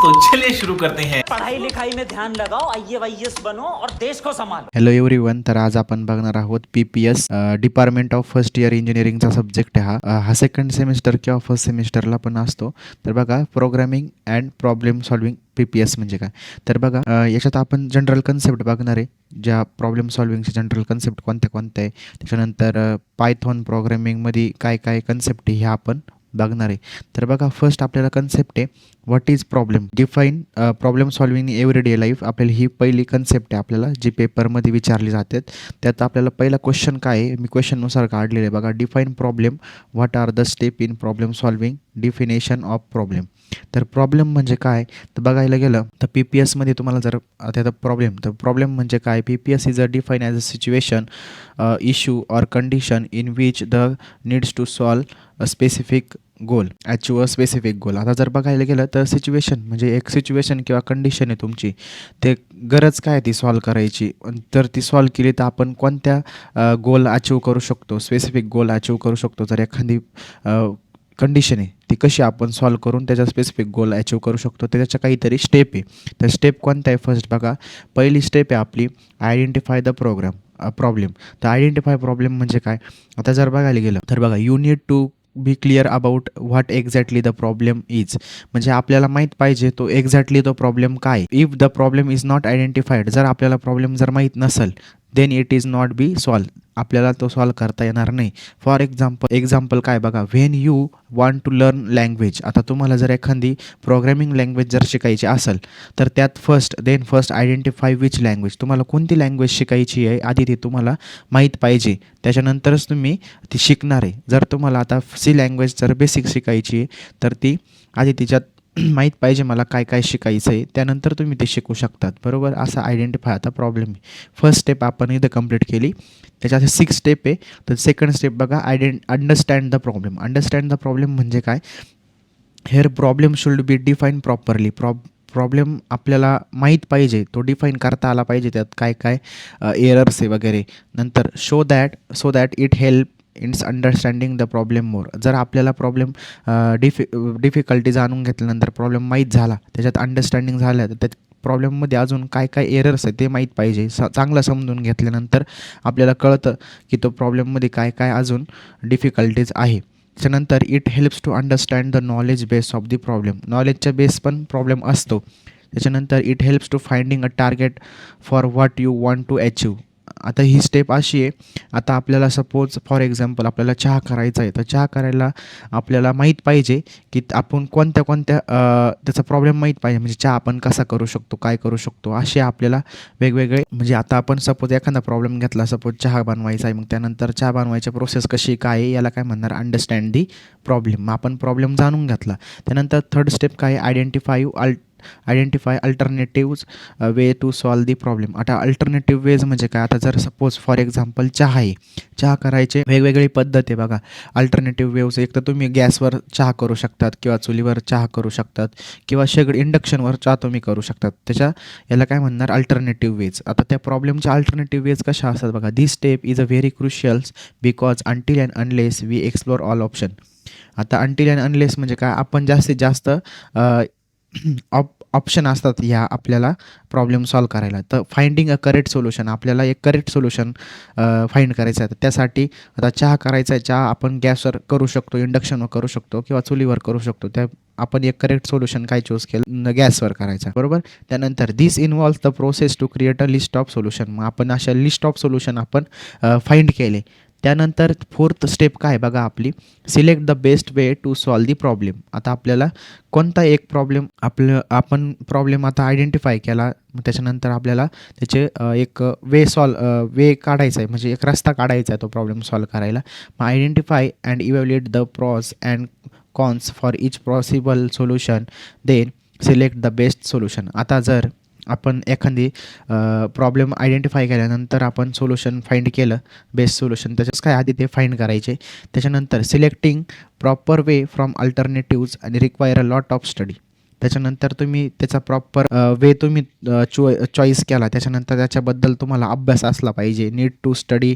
तो चलिए शुरू करते हैं। पढ़ाई लिखाई में ध्यान लगाओ, IAS बनो और देश को संभालो। Hello everyone. तर आज आपण बघणार आहोत PPS department of first year इंजिनिअरिंगचा सब्जेक्ट आहे हा सेकंड सेमिस्टर किंवा फर्स्ट सेमिस्टरला पण असतो. तर बघा, programming and problem solving PPS म्हणजे काय. तर बघा, याच्यात आपण जनरल कन्सेप्ट बघणार आहे, ज्या प्रॉब्लेम सॉल्विंगचे जनरल कन्सेप्ट कोणत्या कोणत्या आहे. त्याच्यानंतर पायथॉन प्रोग्रामिंगमध्ये काय काय कन्सेप्ट आहे हे आपण बघणार आहे. तर बघा, फर्स्ट आपल्याला कन्सेप्ट आहे what is problem, define problem solving in everyday life. आपल्याला ही पहिली कन्सेप्ट आहे आपल्याला जी पेपरमध्ये विचारली जाते. त्यात आपल्याला पहिला क्वेश्चन काय आहे, मी क्वेश्चननुसार काढलेलं आहे बघा. Define problem, what are the step in problem solving, definition of problem. तर प्रॉब्लेम म्हणजे काय तर बघायला गेलं तर PPSमध्ये तुम्हाला जर आता प्रॉब्लेम म्हणजे काय. PPS is a define as a situation, issue or condition in which the needs to solve a specific goal, achieve a specific goal. आता जर बघायला गेलं तर सिच्युएशन म्हणजे एक सिच्युएशन किंवा कंडिशन आहे तुमची, ते गरज काय ती सॉल्व करायची. तर ती सॉल्व केली तर आपण कोणत्या गोल अचीव करू शकतो, स्पेसिफिक गोल अचीव करू शकतो. जर एखादी कंडिशन आहे ती कशी आपण सॉल्व करून त्याचा स्पेसिफिक गोल अचीव करू शकतो, त्याच्या काहीतरी स्टेप आहे. तर स्टेप कोणता आहे फर्स्ट बघा, पहिली स्टेप आहे आपली आयडेंटिफाय द प्रॉब्लेम. तर आयडेंटिफाय प्रॉब्लेम म्हणजे काय. आता जर बघायला गेलं तर बघा, you need to be clear about what exactly the problem is. म्हणजे आपल्याला माहीत पाहिजे तो एक्झॅक्टली तो प्रॉब्लेम काय. If the problem is not identified, जर आपल्याला प्रॉब्लेम जर माहीत नसेल, then it is not be solve, आपल्याला तो सॉल्व करता येणार नाही. फॉर एक्झाम्पल काय बघा, when you want to learn language. आता तुम्हाला जर एखादी प्रोग्रॅमिंग लँग्वेज जर शिकायची असेल तर त्यात फर्स्ट आयडेंटिफाय विच लँग्वेज, तुम्हाला कोणती लँग्वेज शिकायची आहे आधी ती तुम्हाला माहीत पाहिजे, त्याच्यानंतरच तुम्ही ती शिकणार आहे. जर तुम्हाला आता C लँग्वेज जर बेसिक शिकायची आहे तर ती आधी तिच्यात माहीत पाहिजे मला काय काय शिकायचं आहे, त्यानंतर तुम्ही ते शिकू शकतात, बरोबर. असा आयडेंटिफाय आता प्रॉब्लेम आहे. फर्स्ट स्टेप आपण इथं कंप्लीट केली. त्याच्यात 6 स्टेप आहे. तर सेकंड स्टेप बघा, understand the problem. Understand the problem म्हणजे काय, hair problem should be define properly. Problem आपल्याला माहीत पाहिजे, तो डिफाईन करता आला पाहिजे, त्यात काय काय एरर्स आहे वगैरे. नंतर so that it help in understanding the problem more. जर आपल्याला प्रॉब्लेम डिफिकल्टी जाणून घेतल्यानंतर प्रॉब्लेम माहीत झाला, त्याच्यात अंडरस्टँडिंग झालं, तर त्यात प्रॉब्लेममध्ये अजून काय काय एरर्स आहे ते माहीत पाहिजे. चांगलं समजून घेतल्यानंतर आपल्याला कळतं की तो प्रॉब्लेममध्ये काय काय अजून डिफिकल्टीज आहे. त्याच्यानंतर it helps to understand the knowledge base of the problem. नॉलेजच्या बेस पण प्रॉब्लेम असतो. त्याच्यानंतर it helps to finding a target for what you want to achieve. आता ही स्टेप अशी आहे, आता आपल्याला सपोज फॉर एक्झाम्पल आपल्याला चहा करायचा आहे, तर चहा करायला आपल्याला माहीत पाहिजे की आपण कोणत्या त्याचा प्रॉब्लेम माहीत पाहिजे. म्हणजे चहा आपण कसा करू शकतो, काय करू शकतो, असे आपल्याला वेगवेगळे. म्हणजे आता आपण सपोज एखादा प्रॉब्लेम घेतला, सपोज चहा बनवायचा आहे, मग त्यानंतर चहा बनवायची प्रोसेस कशी काय आहे याला काय म्हणणार, अंडरस्टँड दी प्रॉब्लेम. मग आपण प्रॉब्लेम जाणून घेतला. त्यानंतर थर्ड स्टेप काय, identify alternatives way to solve the problem. आता अल्टरनेटिव्ह वेज म्हणजे काय, आता जर सपोज फॉर एक्झाम्पल चहा आहे, चहा करायचे वेगवेगळी पद्धत आहे बघा. अल्टरनेटिव्ह वेव्स, एक तर तुम्ही गॅसवर चहा करू शकतात किंवा चुलीवर चहा करू शकतात किंवा इंडक्शनवर चहा तुम्ही करू शकतात. याला काय म्हणणार, अल्टरनेटिव्ह वेज. आता त्या प्रॉब्लेमच्या अल्टरनेटिव्ह वेज कशा असतात बघा. This step is a very crucial because until and unless we explore all option. आता अंटिल अँड अनलेस म्हणजे काय, आपण जास्तीत जास्त ऑप्शन असतात ह्या आपल्याला प्रॉब्लेम सॉल्व करायला. तर फाइंडिंग अ करेक्ट सोल्युशन, आपल्याला एक करेक्ट सोल्युशन फाइंड करायचं आहे. तर त्यासाठी आता चहा करायचा आहे, चहा आपण गॅसवर करू शकतो, इंडक्शनवर करू शकतो किंवा चुलीवर करू शकतो. त्या आपण एक करेक्ट सोल्युशन काय चूज केलं, गॅसवर करायचं, बरोबर. त्यानंतर this involves the process to create a list of solution. मग आपण अशा लिस्ट ऑफ सोल्युशन आपण फाइंड केले. त्यानंतर फोर्थ स्टेप काय बघा आपली, select the best way to solve the problem. आता आपल्याला कोणता एक प्रॉब्लेम आपण प्रॉब्लेम आता आयडेंटिफाय केला, त्याच्यानंतर आपल्याला त्याचे एक वे काढायचा आहे, म्हणजे एक रस्ता काढायचा आहे तो प्रॉब्लेम सॉल्व करायला. मग identify and evaluate the pros and cons for each possible solution, then select the best solution. आता जर आपण एखादी प्रॉब्लेम आयडेंटिफाय केल्यानंतर आपण सोल्युशन फाइंड केलं, बेस्ट सोल्युशन, त्याच्याच काय आधी ते फाइंड करायचे. त्याच्यानंतर selecting proper way from alternatives आणि require a lot of study. त्याच्यानंतर तुम्ही त्याचा प्रॉपर वे तुम्ही चॉईस केला, त्याच्यानंतर त्याच्याबद्दल तुम्हाला अभ्यास असला पाहिजे. Need to study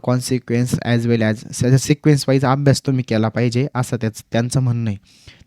consequence as well as sequence wise अभ्यास तुम्ही केला पाहिजे, असं त्यांचं म्हणणं आहे.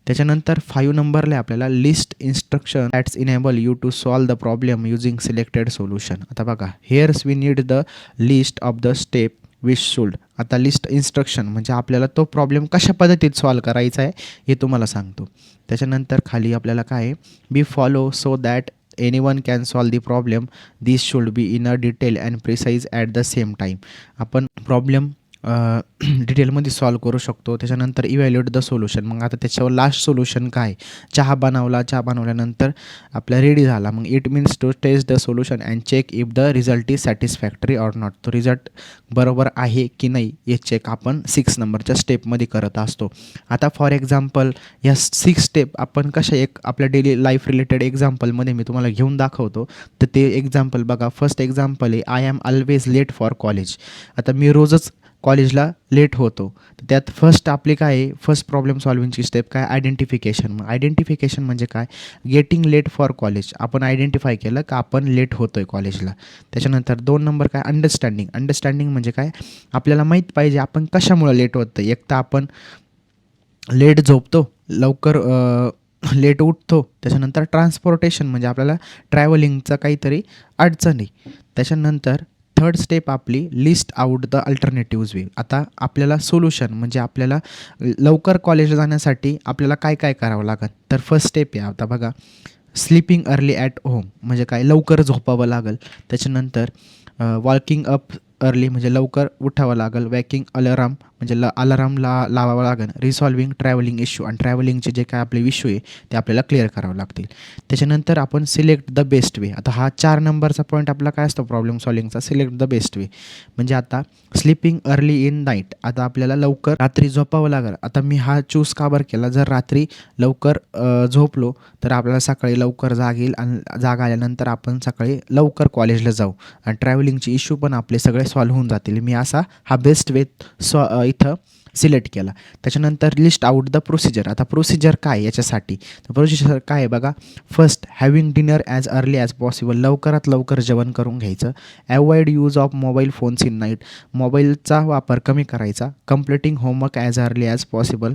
त्याच्यानंतर 5 नंबरला आपल्याला list instruction that's enable you to solve the problem using selected solution. आता बघा, here's we need the list of the step which should. आता लिस्ट इन्स्ट्रक्शन म्हणजे आपल्याला तो प्रॉब्लेम कशा पद्धतीत सॉल्व करायचा आहे हे तुम्हाला सांगतो. त्याच्यानंतर खाली आपल्याला काय आहे, बी follow so that anyone can solve the problem. This should be in a detail and precise at the same time. आपण प्रॉब्लेम डिटेलमध्ये सॉल्व करू शकतो. त्याच्यानंतर इव्हॅल्युएट द सोल्युशन. मग आता त्याच्यावर लास्ट सोल्युशन काय, चहा बनवल्यानंतर आपला रेडी झाला. मग it means to test the solution and check if the result is satisfactory or not. तो रिझल्ट बरोबर आहे की नाही हे चेक आपण 6 नंबरच्या स्टेपमध्ये करत असतो. आता फॉर एक्झाम्पल या 6 स्टेप आपण कशा एक आपल्या डेली लाईफ रिलेटेड एक्झाम्पलमध्ये मी तुम्हाला घेऊन दाखवतो. तर ते एक्झाम्पल बघा. फर्स्ट एक्झाम्पल आहे, I am always late for college. आता मी रोजच कॉलेजला लेट होतो. तर त्यात फर्स्ट आपली काय आहे, फर्स्ट प्रॉब्लेम सॉल्विंगची स्टेप काय, आयडेंटिफिकेशन. मग आयडेंटिफिकेशन म्हणजे काय, गेटिंग लेट फॉर कॉलेज. आपण आयडेंटिफाय केलं का आपण लेट होतो आहे कॉलेजला. त्याच्यानंतर 2 नंबर काय, अंडरस्टँडिंग. अंडरस्टँडिंग म्हणजे काय, आपल्याला माहीत पाहिजे आपण कशामुळं लेट होतं. एक तर आपण लेट झोपतो, लवकर लेट उठतो. त्याच्यानंतर ट्रान्सपोर्टेशन म्हणजे आपल्याला ट्रॅव्हलिंगचा काहीतरी अडचण आहे. त्याच्यानंतर थर्ड स्टेप आपली लिस्ट आउट द अल्टरनेटिव्ज वे. आता आपल्याला सोल्युशन म्हणजे आपल्याला लवकर कॉलेजला जाण्यासाठी आपल्याला काय काय करावं लागेल. तर फर्स्ट स्टेप आहे आता बघा, स्लीपिंग अर्ली ॲट होम म्हणजे काय, लवकर झोपावं लागेल. त्याच्यानंतर वॉकिंग अप अर्ली म्हणजे लवकर उठावं लागेल. वॅकिंग अलाराम म्हणजे अलाराम लावावं लागेल. रिसॉल्विंग ट्रॅव्हलिंग इश्यू आणि ट्रॅव्हलिंगचे जे काय आपले इश्यू आहे ते आपल्याला क्लिअर करावं लागतील. त्याच्यानंतर आपण सिलेक्ट द बेस्ट वे. आता हा 4 नंबरचा पॉईंट आपला काय असतो प्रॉब्लेम सॉल्विंगचा, सिलेक्ट द बेस्ट वे. म्हणजे आता स्लीपिंग अर्ली इन नाईट, आता आपल्याला लवकर रात्री झोपावं लागेल. आता मी हा चूज का बरं केला, जर रात्री लवकर झोपलो तर आपल्याला सकाळी लवकर जाग येईल आणि जाग आल्यानंतर आपण सकाळी लवकर कॉलेजला जाऊ आणि ट्रॅव्हलिंगचे इश्यू पण आपले सगळे सॉल्व्ह होऊन जातील. मी असा हा बेस्ट वे इथं सिलेक्ट केला. त्याच्यानंतर लिस्ट आउट द प्रोसिजर. आता प्रोसिजर काय याच्यासाठी, तर प्रोसिजर काय आहे बघा, first having dinner as early as possible. लवकरात लवकर जेवण करून घ्यायचं. Avoid use of mobile phones in night. मोबाईलचा वापर कमी करायचा. Completing homework as early as possible.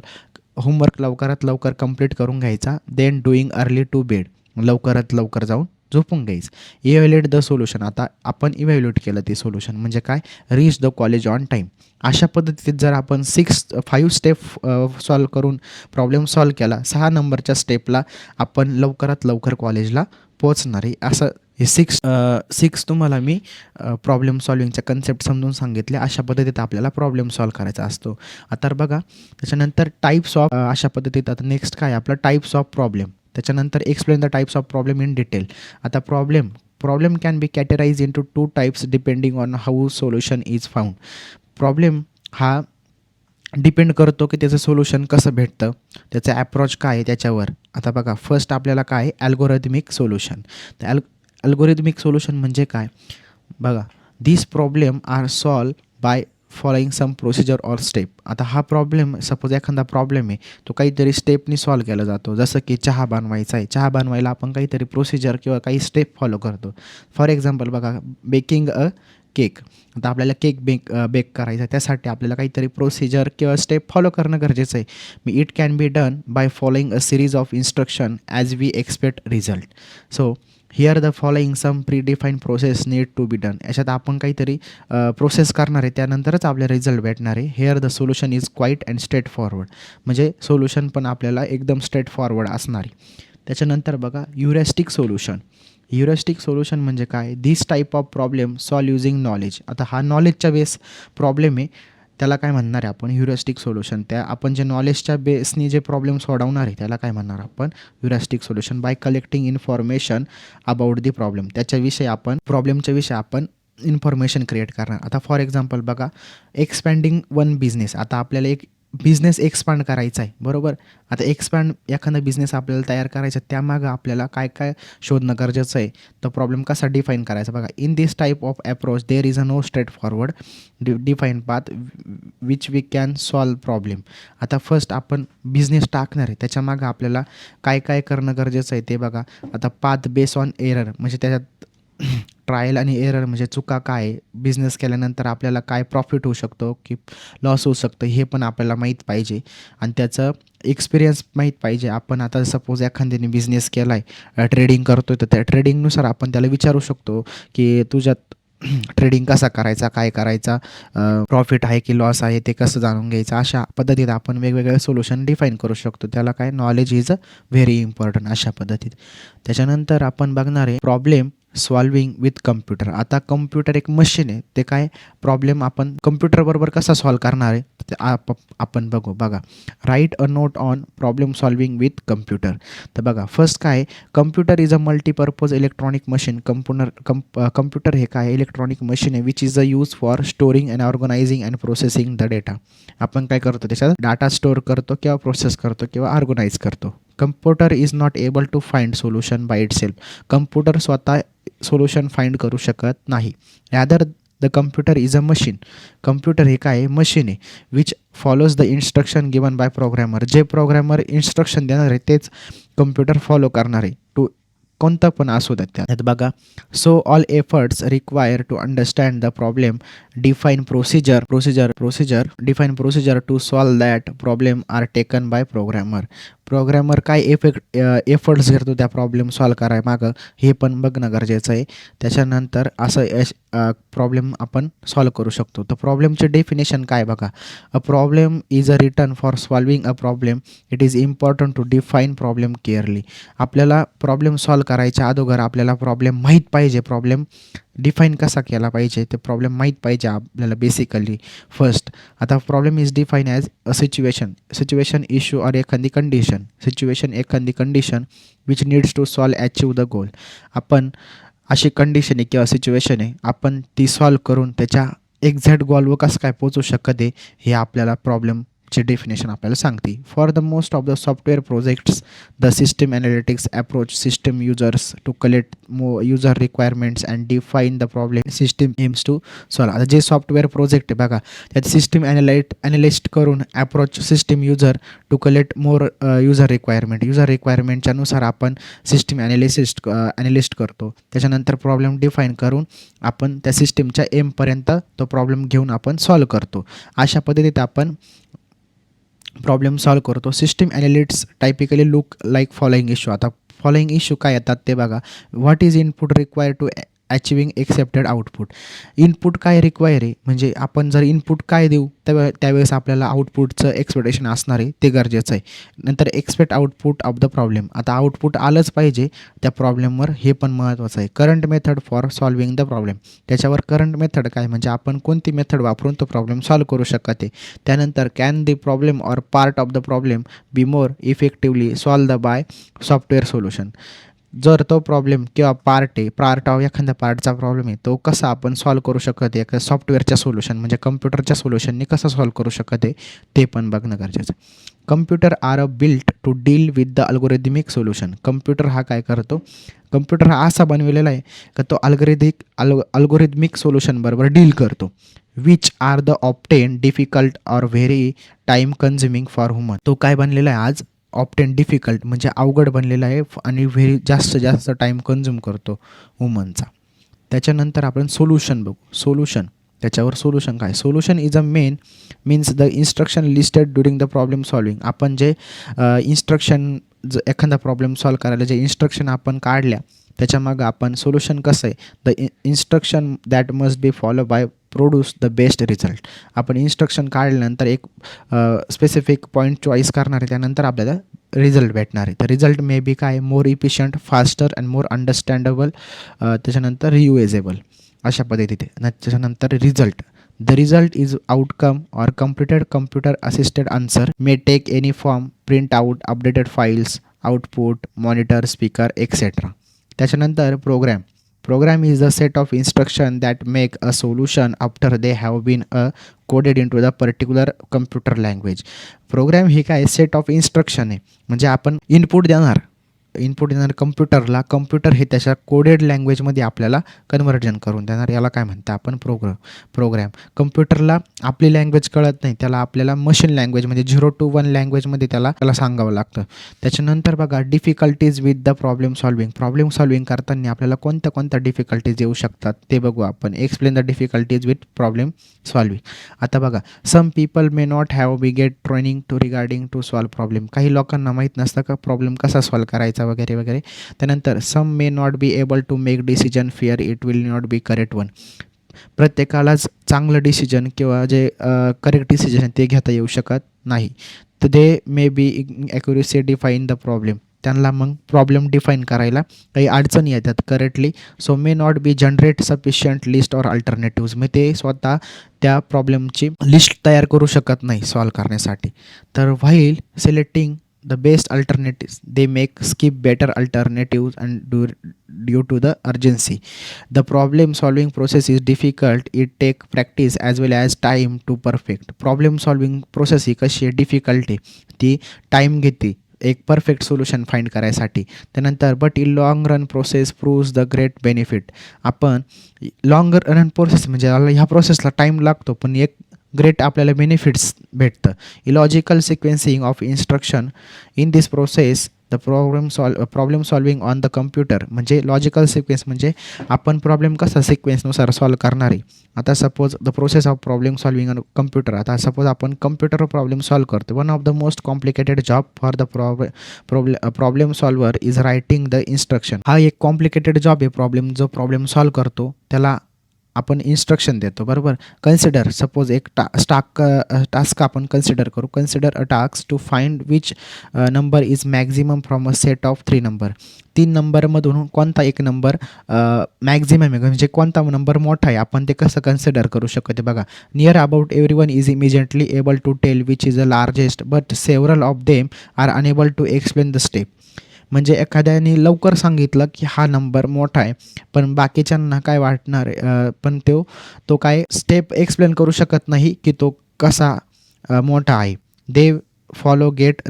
Homework लवकरात लवकर कंप्लीट करून घ्यायचा. Then doing early to bed. लवकरात लवकर जाऊन झोपून घ्यायचं. Evaluate the solution. आता आपण इव्हॅल्युएट केलं ते सोल्युशन म्हणजे काय, reach the college on time. अशा पद्धतीत जर आपण 5 स्टेप सॉल्व करून प्रॉब्लेम सॉल्व केला, 6 नंबरच्या स्टेपला आपण लवकरात लवकर कॉलेजला पोहोचणार आहे. असं हे 6 तुम्हाला मी प्रॉब्लेम सॉल्विंगच्या कन्सेप्ट समजून सांगितले. अशा पद्धतीत आपल्याला प्रॉब्लेम सॉल्व करायचा असतो. आता बघा त्याच्यानंतर टाईप्स ऑफ, अशा पद्धतीत आता नेक्स्ट काय आपलं टाईप्स ऑफ प्रॉब्लेम. त्याच्यानंतर explain the types of problem in detail. आता problem can be categorise into 2 types depending on how solution is found. Problem हा डिपेंड करतो की त्याचं सोल्युशन कसं भेटतं, त्याचं ॲप्रोच काय आहे त्याच्यावर. आता बघा फर्स्ट आपल्याला काय, ॲल्गोरिथमिक सोल्युशन. तर अल्गोरिथमिक सोल्युशन म्हणजे काय बघा, this problem are solve by following some procedure or step. आता हा प्रॉब्लेम, सपोज एखादा प्रॉब्लेम आहे तो काहीतरी स्टेपनी सॉल्व केला जातो. जसं की चहा बनवायचा आहे, चहा बनवायला आपण काहीतरी प्रोसिजर किंवा काही स्टेप फॉलो करतो. फॉर एक्झाम्पल बघा, बेकिंग अ केक. आता आपल्याला केक बेक करायचा, त्यासाठी आपल्याला काहीतरी प्रोसिजर किंवा स्टेप फॉलो करणं गरजेचं आहे. मी it can be done by following a series of instruction as we expect result. So here the following some pre define process need to be done. याच्यात आपण काहीतरी प्रोसेस करणार आहे, त्यानंतरच आपल्याला रिझल्ट भेटणार आहे. Here the solution is quite and straight forward. म्हणजे सोल्युशन पण आपल्याला एकदम स्ट्रेट फॉरवर्ड असणार आहे. त्याच्यानंतर बघा ह्युरिस्टिक सोल्युशन. ह्युरिस्टिक सोल्युशन म्हणजे काय, this type of problem solve using knowledge. आता हा नॉलेजच्या बेस प्रॉब्लेम आहे, त्याला काय म्हणणार आहे आपण, ह्युरिस्टिक सोल्युशन. त्या आपण जे नॉलेजच्या बेसनी जे प्रॉब्लेम सोडवणार आहे त्याला काय म्हणणार आपण, heuristic solution. Bye collecting information about the problem. त्याच्याविषयी आपण प्रॉब्लेमच्या विषयी आपण इन्फॉर्मेशन क्रिएट करणार. आता फॉर एक्झाम्पल बघा, एक्सपॅन्डिंग वन बिझनेस. आता आपल्याला एक बिझनेस एक्सपांड करायचा आहे, बरोबर. आता एखादा बिझनेस आपल्याला तयार करायचा आहे, त्यामागं आपल्याला काय काय शोधणं गरजेचं आहे. तर प्रॉब्लेम कसा डिफाईन करायचा बघा. In this type of approach there is a no straightforward define path which we can solve problem. आता फर्स्ट आपण बिझनेस टाकणार आहे, त्याच्यामागं आपल्याला काय काय करणं गरजेचं आहे ते बघा. आता पाथ बेस ऑन एरर म्हणजे त्याच्यात ट्रायल आणि एरर म्हणजे चुका काय आहे, बिझनेस केल्यानंतर आपल्याला काय प्रॉफिट होऊ शकतो की लॉस होऊ शकतं हे पण आपल्याला माहीत पाहिजे आणि त्याचं एक्सपिरियन्स माहीत पाहिजे. आपण आता सपोज एखाद्याने बिझनेस केला आहे, ट्रेडिंग करतो आहे, तर त्या ट्रेडिंगनुसार आपण त्याला विचारू शकतो की तुझ्यात ट्रेडिंग कसा करायचा, काय करायचा, प्रॉफिट आहे की लॉस आहे ते कसं जाणून घ्यायचं. अशा पद्धतीत आपण वेगवेगळे सोल्युशन डिफाईन करू शकतो. त्याला काय नॉलेज इज व्हेरी इम्पॉर्टंट अशा पद्धतीत. त्याच्यानंतर आपण बघणार आहे प्रॉब्लेम सॉल्विंग विथ कम्प्युटर. आता कम्प्युटर एक मशीन आहे, ते काय प्रॉब्लेम आपण कम्प्युटरबरोबर कसा सॉल्व करणार आहे ते आपण बघा. Right a note on problem solving with computer. तर बघा फर्स्ट काय, computer is a multipurpose electronic machine. Computer हे काय इलेक्ट्रॉनिक मशीन आहे which is a use for storing and organising and processing the data. आपण काय करतो त्याच्यात डाटा स्टोअर करतो किंवा प्रोसेस करतो किंवा ऑर्गनाईज करतो. Computer is not able to find solution by itself. Computer स्वतः सोल्युशन फाइंड करू शकत नाही. Rather the computer is a machine. Computer हे काय मशीन आहे which follows the instruction given by programmer. जे प्रोग्रॅमर इन्स्ट्रक्शन देणार आहे तेच कम्प्युटर फॉलो करणार आहे, टू कोणतं पण असू द्या त्यात बघा. So all efforts require to understand the problem, define procedure define procedure to solve that problem are taken by programmer काय एफर्ट्स घेतो त्या प्रॉब्लेम सॉल्व कराय मागं हे पण बघणं गरजेचं आहे. त्याच्यानंतर असं प्रॉब्लेम आपण सॉल्व करू शकतो. तर प्रॉब्लेमचे डेफिनेशन काय बघा. A problem is a return for solving a problem. It is important to define problem clearly. आपल्याला प्रॉब्लेम सॉल्व करायच्या अगोदर आपल्याला प्रॉब्लेम माहीत पाहिजे, प्रॉब्लेम डिफाईन कसा केला पाहिजे ते प्रॉब्लेम माहीत पाहिजे आपल्याला बेसिकली फर्स्ट. आता problem is define as a situation issue और एखादी condition which needs to solve achieve the goal. आपण अशी कंडिशन आहे किंवा सिच्युएशन आहे, आपण ती सॉल्व करून त्याच्या एक्झॅक्ट गोलवर कसं काय पोहोचू शकत आहे हे आपल्याला प्रॉब्लेमचे डेफिनेशन आपल्याला सांगते. For the most of the software projects the system analytics approach system users to collect user requirements and define the problem system aims to solve. आता जे सॉफ्टवेअर प्रोजेक्ट आहे बघा त्यात सिस्टम ॲनालिस्ट करून approach system user to collect more user रिक्वायरमेंटच्या नुसार आपण system analyst करतो. त्याच्यानंतर प्रॉब्लेम डिफाईन करून आपण त्या सिस्टीमच्या एमपर्यंत तो प्रॉब्लेम घेऊन आपण सॉल्व करतो. अशा पद्धतीत आपण प्रॉब्लेम सॉल्व करतो. System analytics typically look like following issue. आता फॉलोइंग इश्यू काय येतात ते बघा. What is input require to achieving expected output. Input काय रिक्वायर आहे म्हणजे आपण जर इनपुट काय देऊ त्यावेळेस आपल्याला आउटपुटचं एक्सपेक्टेशन असणार आहे ते गरजेचं आहे. नंतर expect output of the problem. आता आउटपुट आलंच पाहिजे त्या प्रॉब्लेमवर हे पण महत्त्वाचं आहे. Current method for solving the problem. त्याच्यावर करंट मेथड काय म्हणजे आपण कोणती मेथड वापरून तो प्रॉब्लेम सॉल्व करू शकत आहे. त्यानंतर can the problem or part of the problem be more effectively solved by software solution. जर तो प्रॉब्लेम किंवा पार्ट ऑफ एखाद्या पार्टचा प्रॉब्लेम आहे तो कसा आपण सॉल्व करू शकत आहे एका सॉफ्टवेअरच्या सोल्युशन म्हणजे कम्प्युटरच्या सोल्युशनने कसं सॉल्व करू शकत आहे ते पण बघणं गरजेचं आहे. Computer are a built to deal with the algorithmic solution. Computer हा काय करतो, कम्प्युटर हा असा बनवलेला आहे का तो अल्गोरिदमिक सोल्युशन बरोबर डील करतो. Which are the often difficult or very time consuming for human. तो काय बनलेला आहे आज ऑप्टेन डिफिकल्ट म्हणजे अवघड बनलेला आहे आणि व्हेरी जास्त टाईम कन्झ्युम करतो ह्युमनचा. त्याच्यानंतर आपण सोल्युशन बघू. त्याच्यावर सोल्युशन काय. Solution is a means the instruction listed during the problem solving. आपण जे इन्स्ट्रक्शन एखादा प्रॉब्लेम सॉल्व करायला जे इन्स्ट्रक्शन आपण काढल्या त्याच्यामागं आपण सोल्युशन कसं आहे the instruction that must be follow by produce the best result. आपण इन्स्ट्रक्शन काढल्यानंतर एक स्पेसिफिक पॉईंट चॉईस करणार आहे त्यानंतर आपल्याला रिझल्ट भेटणार आहे. तर रिझल्ट मे बी काय more efficient faster and more understandable. त्याच्यानंतर रियुएजेबल अशा पद्धतीने. त्याच्यानंतर result. The result is outcome or computed computer assisted answer may take any form print out updated files output monitor speaker etcetera. त्याच्यानंतर program. Program is the set of instruction that make a solution after they have been coded into the particular computer language. Program ही काय set of instruction आहे, म्हणजे आपण input देणार कम्प्युटरला, computer हे त्याच्या कोडेड लँग्वेजमध्ये आपल्याला कन्व्हर्जन करून देणार, याला काय म्हणतं आपण प्रोग्रॅम. कम्प्युटरला आपली लँग्वेज कळत नाही, त्याला आपल्याला मशीन लँग्वेजमध्ये 0 to 1 लँग्वेजमध्ये त्याला सांगावं लागतं. त्याच्यानंतर बघा difficulties with the problem solving करताना आपल्याला कोणत्या डिफिकल्टीज येऊ शकतात ते बघू आपण. Explain the difficulties with problem solving. आता बघा some people may not have be get training to regarding to solve problem. काही लोकांना माहीत नसतं का प्रॉब्लेम कसा सॉल्व करायचा वगैरे. त्यानंतर some may not be able to make decision fear it will not be correct one. प्रत्येकालाच चांगलं डिसिजन किंवा जे करेक्ट डिसिजन आहे ते घेता येऊ शकत नाही. तर they may be accuracy define the problem. त्यांना मग प्रॉब्लेम डिफाईन करायला काही अडचणी येतात correctly. So may not be generate sufficient list or alternatives. मग ते स्वतः त्या प्रॉब्लेमची लिस्ट तयार करू शकत नाही सॉल्व करण्यासाठी. तर while selecting the best alternatives they make skip better alternatives and due to the urgency. The problem solving process is difficult, it take practice as well as time to perfect. Problem solving process ही कशी आहे, difficult आहे, ती time घेते एक perfect solution find करायसाठी. त्यानंतर but in long run process proves the great benefit. आपण long run process म्हणजे ह्या प्रोसेसला टाईम लागतो पण एक ग्रेट आपल्याला बेनिफिट्स भेटतं. Illogical sequencing of instruction in this process the problem solving on the computer. म्हणजे लॉजिकल सिक्वेन्स म्हणजे आपण प्रॉब्लेम कसा सिक्वेन्सनुसार सॉल्व करणार आहे. आता suppose the process of problem solving on computer. आता सपोज आपण कम्प्युटरवर प्रॉब्लेम सॉल्व करतो. One of the most complicated job for the problem solver is writing the instruction. हा एक कॉम्प्लिकेटेड जॉब आहे. जो प्रॉब्लेम सॉल्व करतो त्याला आपण इन्स्ट्रक्शन देतो, बरोबर. कन्सिडर सपोज एक टास्क आपण कन्सिडर करू. Consider a task to find which number is maximum from a set of 3 number. 3 नंबरमधून कोणता एक नंबर मॅक्झिमम आहे, म्हणजे कोणता नंबर मोठा आहे आपण ते कसं कन्सिडर करू शकतो. बघा near about everyone is immediately able to tell which is the largest but several of them are unable to explain the step. म्हणजे एखाद्याने लवकर सांगितलं की हा नंबर मोठा आहे पण बाकीच्यांना काय वाटणार आहे, पण तो काय स्टेप एक्सप्लेन करू शकत नाही की तो कसा मोठा आहे. They follow to get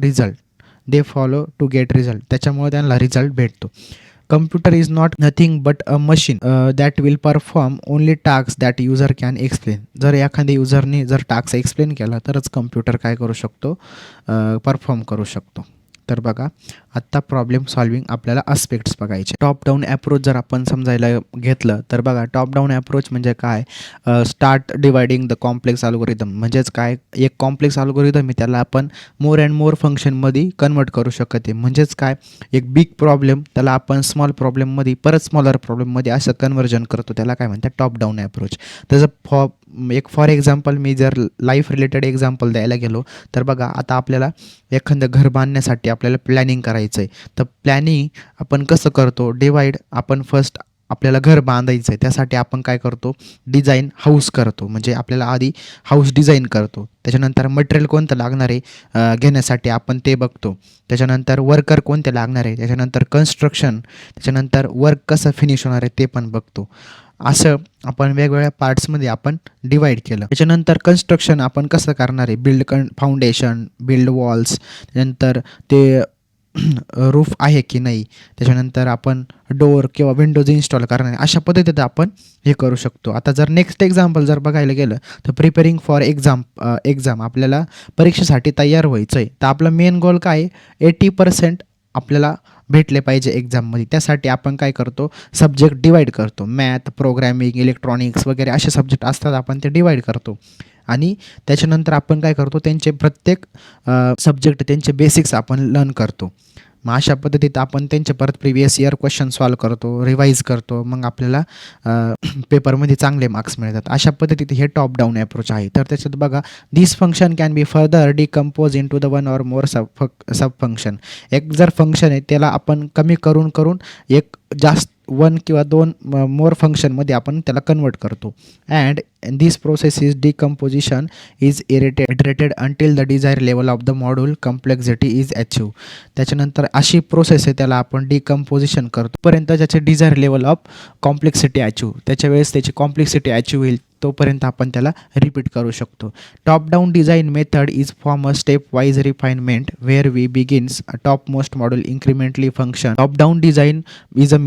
result. त्याच्यामुळे त्यांना रिझल्ट भेटतो. Computer is not nothing but a machine that will perform only task that user can explain. जर एखाद्या युजरने जर टास्क एक्सप्लेन केला तरच कम्प्युटर काय करू शकतो, परफॉर्म करू शकतो. तर बघा आत्ता प्रॉब्लेम सॉल्विंग आपल्याला आस्पेक्ट्स बघायचे. टॉप डाऊन ॲप्रोच जर आपण समजायला घेतलं तर बघा टॉप डाऊन ॲप्रोच म्हणजे काय, start dividing the complex algorithm. म्हणजेच काय, एक कॉम्प्लेक्स अल्गोरिदम आहे त्याला आपण मोर अँड मोर फंक्शनमध्ये कन्वर्ट करू शकते. म्हणजेच काय, एक बिग प्रॉब्लेम त्याला आपण स्मॉल प्रॉब्लेममध्ये परत स्मॉलर प्रॉब्लेममध्ये असं कन्वर्जन करतो, त्याला काय म्हणतात टॉप डाऊन ॲप्रोच. त्याचं फॉर एक्झाम्पल मी जर लाईफ रिलेटेड एक्झाम्पल द्यायला गेलो तर बघा आता आपल्याला एखादं घर बांधण्यासाठी आपल्याला प्लॅनिंग करायचं आहे. तर प्लॅनिंग आपण कसं करतो, डिवाईड. आपण फर्स्ट आपल्याला घर बांधायचं आहे त्यासाठी आपण काय करतो, डिझाईन हाऊस करतो. म्हणजे आपल्याला आधी हाऊस डिझाईन करतो. त्याच्यानंतर मटेरियल कोणतं लागणार आहे घेण्यासाठी आपण ते बघतो. त्याच्यानंतर वर्कर कोणते लागणार आहे, त्याच्यानंतर कन्स्ट्रक्शन, त्याच्यानंतर वर्क कसं फिनिश होणार आहे ते पण बघतो. असं आपण वेगवेगळ्या पार्ट्समध्ये आपण डिवाईड केलं. त्याच्यानंतर कन्स्ट्रक्शन आपण कसं करणार आहे, बिल्ड फाउंडेशन, बिल्ड वॉल्स, त्यानंतर ते रूफ आहे की नाही, त्याच्यानंतर आपण डोअर किंवा विंडोज इन्स्टॉल करणार. अशा पद्धतीत आपण हे करू शकतो. आता जर नेक्स्ट एक्झाम्पल जर बघायला गेलं तर प्रिपेरिंग फॉर एक्झाम आपल्याला परीक्षेसाठी तयार व्हायचं आहे. तर आपला मेन गोल काय आहे, 80% आपल्याला भेटले पाहिजे एक्झाममध्ये. त्यासाठी आपण काय करतो, सब्जेक्ट डिवाईड करतो. मॅथ, प्रोग्रॅमिंग, इलेक्ट्रॉनिक्स वगैरे असे सब्जेक्ट असतात, आपण ते डिवाईड करतो. आणि त्याच्यानंतर आपण काय करतो, त्यांचे प्रत्येक सब्जेक्ट त्यांचे बेसिक्स आपण लर्न करतो. मग अशा पद्धतीत आपण त्यांचे परत प्रिव्हियस इयर क्वेश्चन सॉल्व करतो, रिवाईज करतो. मग आपल्याला पेपरमध्ये चांगले मार्क्स मिळतात. अशा पद्धतीत हे टॉप डाऊन ॲप्रोच आहे. तर त्याच्यात बघा this function can be further decompose into the one or more sub function. एक जर फंक्शन आहे त्याला आपण कमी करून एक जास्त 1 किंवा 2 मोर फंक्शनमध्ये आपण त्याला कन्वर्ट करतो. And this process is decomposition is iterated until the desire level of the module complexity is achieve. त्याच्यानंतर अशी प्रोसेस आहे त्याला आपण डिकम्पोजिशन करतो पर्यंत ज्याचे desire level of complexity achieve, त्याच्या वेळेस त्याची कॉम्प्लेक्सिटी अचीव होईल तोपर्यंत आपण त्याला रिपीट करू शकतो. Top down design method is form a step wise refinement where we begins a top most module incrementally function. Top down design is a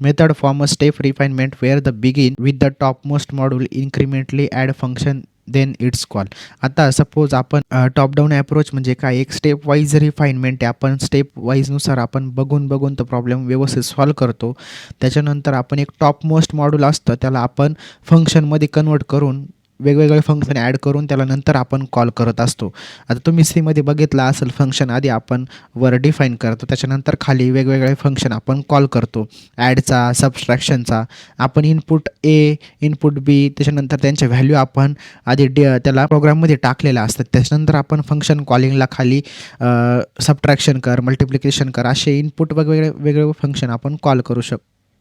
method form a step refinement where the begin with the topmost module incrementally add function then its call. आता suppose आपण top down approach म्हणजे काय, एक step wise refinement आहे. आपण step वाईजनुसार आपण बघून तो प्रॉब्लेम व्यवस्थित सॉल्व करतो. त्याच्यानंतर आपण एक टॉप मोस्ट मॉड्यूल असतं त्याला आपण फंक्शनमध्ये कन्वर्ट करून वेगवेगळे फंक्शन ॲड करून त्याला नंतर आपण कॉल करत असतो. आता तुम्ही सीमध्ये बघितलं असेल, फंक्शन आधी आपण वर डिफाईन करतो, त्याच्यानंतर खाली वेगवेगळे फंक्शन आपण कॉल करतो. ॲडचा, सबस्ट्रॅक्शनचा, आपण इनपुट ए, इनपुट बी, त्याच्यानंतर त्यांच्या व्हॅल्यू आपण आधी त्याला प्रोग्राममध्ये टाकलेल्या असतात. त्याच्यानंतर आपण फंक्शन कॉलिंगला खाली सबट्रॅक्शन कर, मल्टिप्लिकेशन कर, असे इनपुट वेगवेगळे फंक्शन आपण कॉल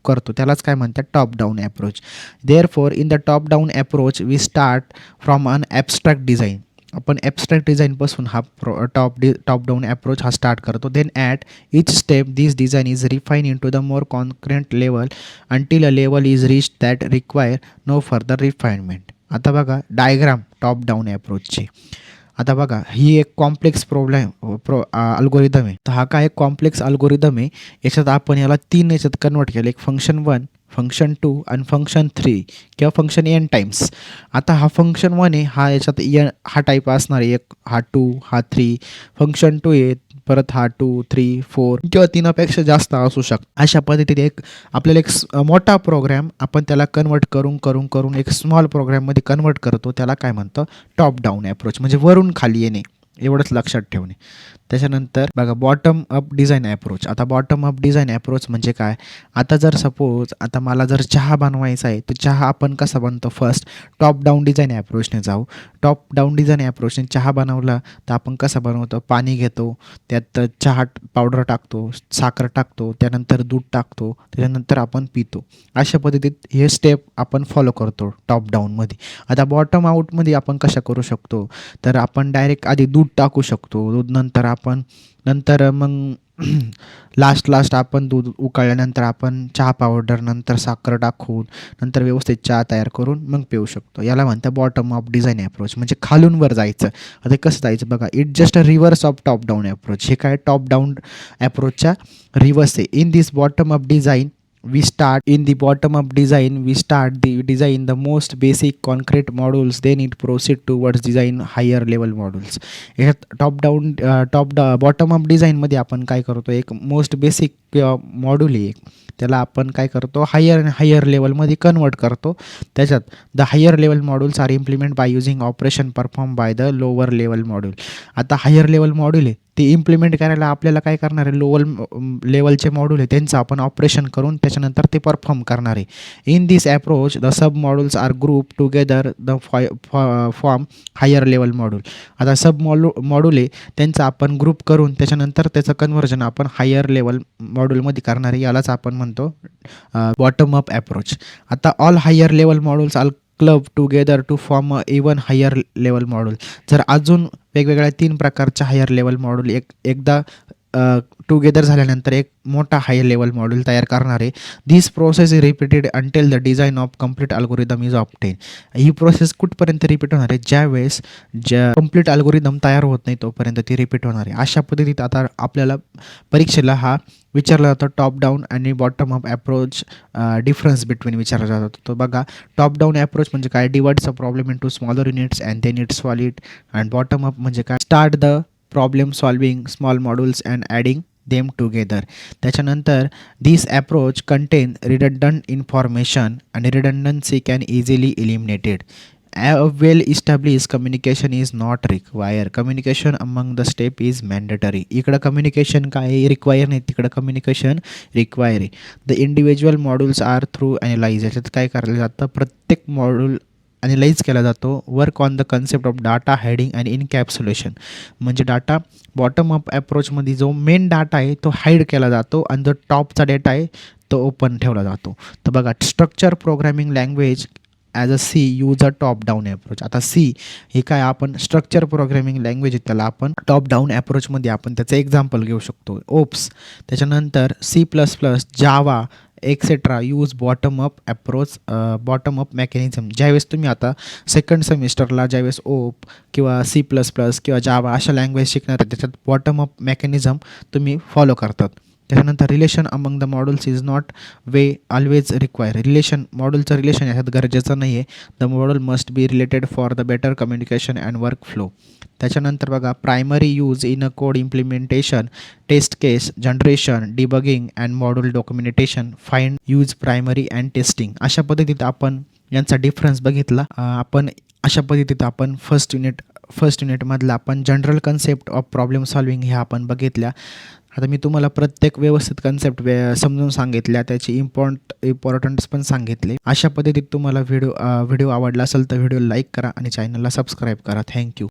करतो. त्यालाच काय म्हणतात, top down approach. Therefore in the top down approach we start from an abstract design. आपण ॲबस्ट्रॅक्ट डिझाईनपासून हा टॉप डाऊन अप्रोच हा स्टार्ट करतो. Then at each step this design is refine into the more concrete level until a level is reach that require no further refinement. आता बघा diagram top down अप्रोचची. आता बघा ही एक complex algorithm आहे. तर हा काय एक कॉम्प्लेक्स अल्गोरिदम आहे. याच्यात आपण याला 3 याच्यात कन्वर्ट केलं, एक फंक्शन 1, फंक्शन 2 आणि फंक्शन 3 किंवा फंक्शन n टाइम्स. आता हा फंक्शन 1 आहे, हा याच्यात हा टाईप असणार आहे, एक हा 2, हा 3, फंक्शन 2 आहे, परत हा 2, 3, 4 किंवा 3पेक्षा जास्त असू शकतं. अशा पद्धतीने आपल्याला एक मोठा प्रोग्राम आपण त्याला कन्वर्ट करून एक स्मॉल प्रोग्राममध्ये कन्वर्ट करतो. त्याला काय म्हणतो, टॉप डाऊन अप्रोच, म्हणजे वरून खाली येणे, एवढंच लक्षात ठेवणे. त्याच्यानंतर बघा बॉटम अप डिझाईन अप्रोच. आता बॉटम अप डिझाईन अप्रोच म्हणजे काय, आता जर सपोज आता मला जर चहा बनवायचा आहे तर चहा आपण कसा बनतो, फर्स्ट टॉप डाऊन डिझाईन अप्रोचने जाऊ. टॉप डाऊन डिझाईन अप्रोचने चहा बनवला तर आपण कसं बनवतो, पाणी घेतो, त्यात चहा पावडर टाकतो, साखर टाकतो, त्यानंतर दूध टाकतो, त्याच्यानंतर आपण पितो. अशा पद्धतीत हे स्टेप आपण फॉलो करतो टॉप डाऊनमध्ये. आता बॉटम आउटमध्ये आपण कशा करू शकतो, तर आपण डायरेक्ट आधी दूध टाकू शकतो, दूध नंतर मग लास्ट आपण दूध उकळल्यानंतर आपण चहा पावडर, नंतर साखर टाकून नंतर व्यवस्थित चहा तयार करून मग पिऊ शकतो. याला म्हणतात बॉटम अप डिझाईन अप्रोच, म्हणजे खालून वर जायचं. आता कसं जायचं बघा, it just a reverse of top down approach. हे काय टॉप डाऊन अप्रोचच्या रिव्हर्स आहे. In this bottom up design we start the design the most basic concrete modules, then it proceed towards design higher level modules. यात bottom up डिझाईनमध्ये आपण काय करतो, एक most basic module आहे, त्याला आपण काय करतो, हायर लेवलमध्ये कन्वर्ट करतो. त्याच्यात the higher level modules are implement by using operation perform by the lower level module. आता हायर लेवल मॉड्यूल आहे ते इम्प्लिमेंट करायला आपल्याला काय करणार आहे, लोअर लेवलचे मॉड्यूल आहे त्यांचं आपण ऑपरेशन करून त्याच्यानंतर ते परफॉर्म करणार आहे. In this approach the sub modules are group together the form higher level module. आता सब मॉड्यूल आहे त्यांचं आपण ग्रुप करून त्याच्यानंतर त्याचं कन्व्हर्जन आपण हायर लेवल मॉड्यूलमध्ये करणार आहे. यालाच आपण म्हणतो बॉटम अप अप्रोच. आता all higher level modules are club together to form a even higher level module. जर अजून वेगवेगळ्या 3 प्रकारच्या हायर लेवल मॉड्यूल एकदा टुगेदर झाल्यानंतर एक मोठा हायर लेवल मॉड्यूल तयार करणार आहे. This process is repeated until the design of complete algorithm is obtain. ही प्रोसेस कुठपर्यंत रिपीट होणार आहे, ज्यावेळेस कम्प्लीट अल्गोरिदम तयार होत नाही तोपर्यंत ती रिपीट होणार आहे. अशा पद्धतीत आता आपल्याला परीक्षेला हा विचारला जातो, टॉप डाऊन आणि bottom up approach difference between विचारला जातो. तो बघा, टॉप डाऊन अप्रोच म्हणजे काय, divides a problem into smaller units and then it solve it. And bottom up म्हणजे काय, start the problem solving small modules and adding them together. त्याच्यानंतर this approach contain redundant information आणि redundancy can easily eliminated. A well established communication is not required. Communication among the step is mandatory. इकडं communication काय require नाही, तिकडं communication require आहे. The individual modules are through analyse. याच्यात काय करायला जातं, प्रत्येक मॉड्यूल ॲनालाइज केला जातो. Work on the concept of data hiding and encapsulation. म्हणजे डाटा बॉटम अप अप्रोचमध्ये जो मेन डाटा आहे तो हाईड केला जातो आणि जो टॉपचा डेटा आहे तो तो ओपन ठेवला जातो. तर बघा structure programming language as a C use a top down approach. आता सी हे काय आपण स्ट्रक्चर प्रोग्रामिंग लँग्वेज आहे त्याला आपण टॉप डाऊन ॲप्रोचमध्ये आपण त्याचं एक्झाम्पल घेऊ शकतो. ओप्स, त्याच्यानंतर C++, Java etcetera use bottom up approach, bottom up mechanism. ज्यावेळेस तुम्ही आता सेकंड सेमिस्टरला ज्यावेळेस ओप किंवा C++ किंवा जावा अशा लँग्वेज शिकणार आहे त्याच्यात बॉटम अप मेकॅनिझम तुम्ही फॉलो करतात. त्याच्यानंतर relation among the modules is not way always require. मॉड्यूलचं रिलेशन याच्यात गरजेचं नाही आहे. The module must be related for the better communication and work flow. त्याच्यानंतर बघा primary use in a code implementation, test case generation, debugging and module documentation, find use primary and testing. अशा पद्धतीत आपण यांचा डिफरन्स बघितला. आपण अशा पद्धतीत आपण फर्स्ट युनिटमधला आपण general concept of problem solving ह्या आपण बघितल्या. आता मी तुम्हाला प्रत्येक व्यवस्थित कन्सेप्ट समजून सांगितल्या, त्याची इम्पॉर्टन्स पण सांगितले. अशा पद्धतीत तुम्हाला व्हिडिओ आवडला असेल तर व्हिडिओ लाईक करा आणि चॅनलला सबस्क्राईब करा. थँक्यू.